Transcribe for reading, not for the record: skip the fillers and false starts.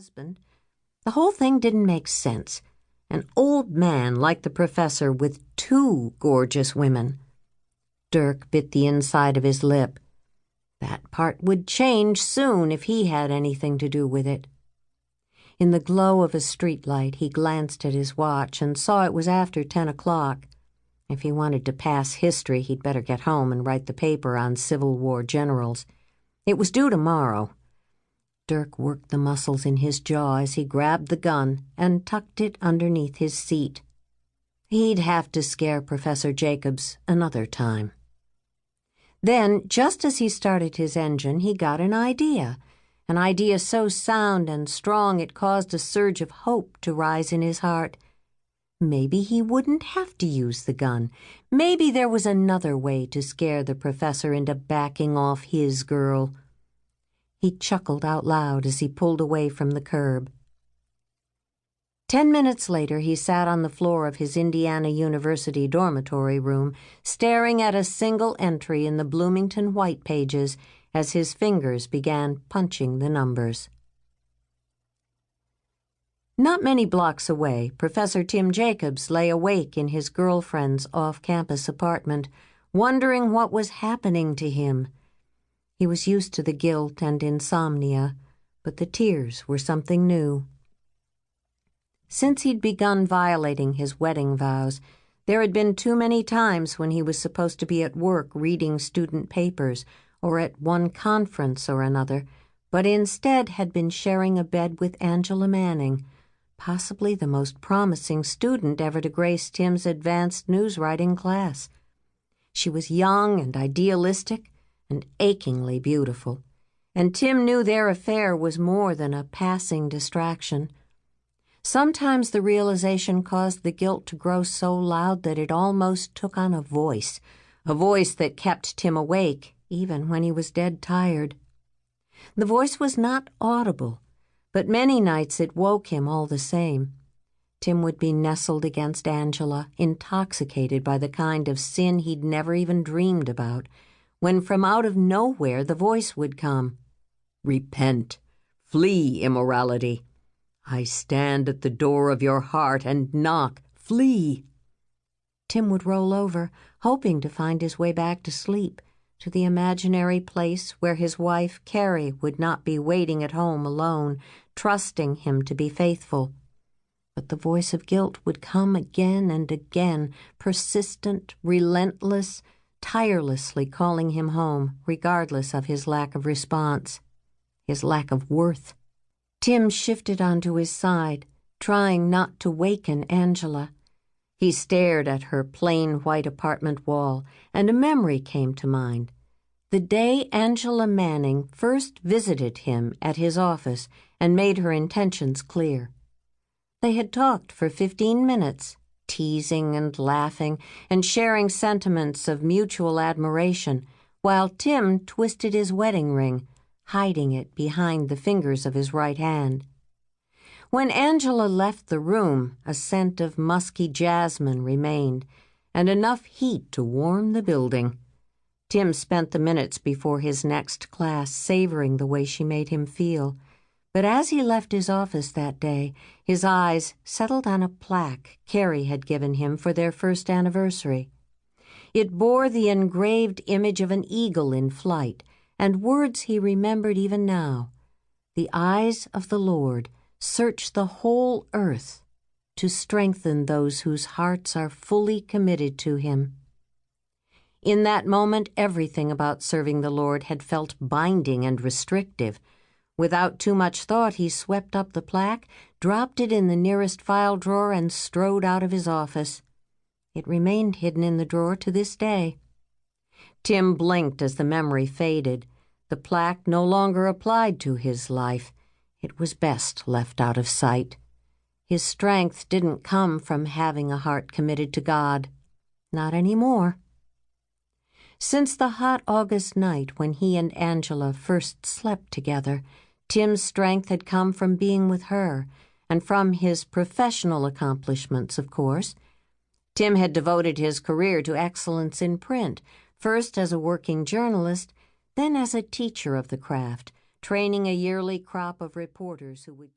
husband. The whole thing didn't make sense. An old man like the professor with two gorgeous women. Dirk bit the inside of his lip. That part would change soon if he had anything to do with it. In the glow of a streetlight, he glanced at his watch and saw it was after 10 o'clock. If he wanted to pass history, he'd better get home and write the paper on Civil War generals. It was due tomorrow. Dirk worked the muscles in his jaw as he grabbed the gun and tucked it underneath his seat. He'd have to scare Professor Jacobs another time. Then, just as he started his engine, he got an idea so sound and strong it caused a surge of hope to rise in his heart. Maybe he wouldn't have to use the gun. Maybe there was another way to scare the professor into backing off his girl. He chuckled out loud as he pulled away from the curb. 10 minutes later, he sat on the floor of his Indiana University dormitory room, staring at a single entry in the Bloomington White Pages as his fingers began punching the numbers. Not many blocks away, Professor Tim Jacobs lay awake in his girlfriend's off-campus apartment, wondering what was happening to him. He was used to the guilt and insomnia, but the tears were something new. Since he'd begun violating his wedding vows, there had been too many times when he was supposed to be at work reading student papers or at one conference or another, but instead had been sharing a bed with Angela Manning, possibly the most promising student ever to grace Tim's advanced news-writing class. She was young and idealistic and achingly beautiful, and Tim knew their affair was more than a passing distraction. Sometimes the realization caused the guilt to grow so loud that it almost took on a voice that kept Tim awake even when he was dead tired. The voice was not audible, but many nights it woke him all the same. Tim would be nestled against Angela, intoxicated by the kind of sin he'd never even dreamed about, when from out of nowhere the voice would come. "Repent. Flee immorality. I stand at the door of your heart and knock. Flee." Tim would roll over, hoping to find his way back to sleep, to the imaginary place where his wife, Kari, would not be waiting at home alone, trusting him to be faithful. But the voice of guilt would come again and again, persistent, relentless, tirelessly calling him home, regardless of his lack of response, his lack of worth. Tim shifted onto his side, trying not to waken Angela. He stared at her plain white apartment wall, and a memory came to mind. The day Angela Manning first visited him at his office and made her intentions clear. They had talked for 15 minutes, teasing and laughing and sharing sentiments of mutual admiration, while Tim twisted his wedding ring, hiding it behind the fingers of his right hand. When Angela left the room, a scent of musky jasmine remained, and enough heat to warm the building. Tim spent the minutes before his next class savoring the way she made him feel, but as he left his office that day, his eyes settled on a plaque Kari had given him for their first anniversary. It bore the engraved image of an eagle in flight, and words he remembered even now. "The eyes of the Lord search the whole earth to strengthen those whose hearts are fully committed to him." In that moment, everything about serving the Lord had felt binding and restrictive. Without too much thought, he swept up the plaque, dropped it in the nearest file drawer, and strode out of his office. It remained hidden in the drawer to this day. Tim blinked as the memory faded. The plaque no longer applied to his life. It was best left out of sight. His strength didn't come from having a heart committed to God. Not anymore. Since the hot August night when he and Angela first slept together, Tim's strength had come from being with her, and from his professional accomplishments, of course. Tim had devoted his career to excellence in print, first as a working journalist, then as a teacher of the craft, training a yearly crop of reporters who would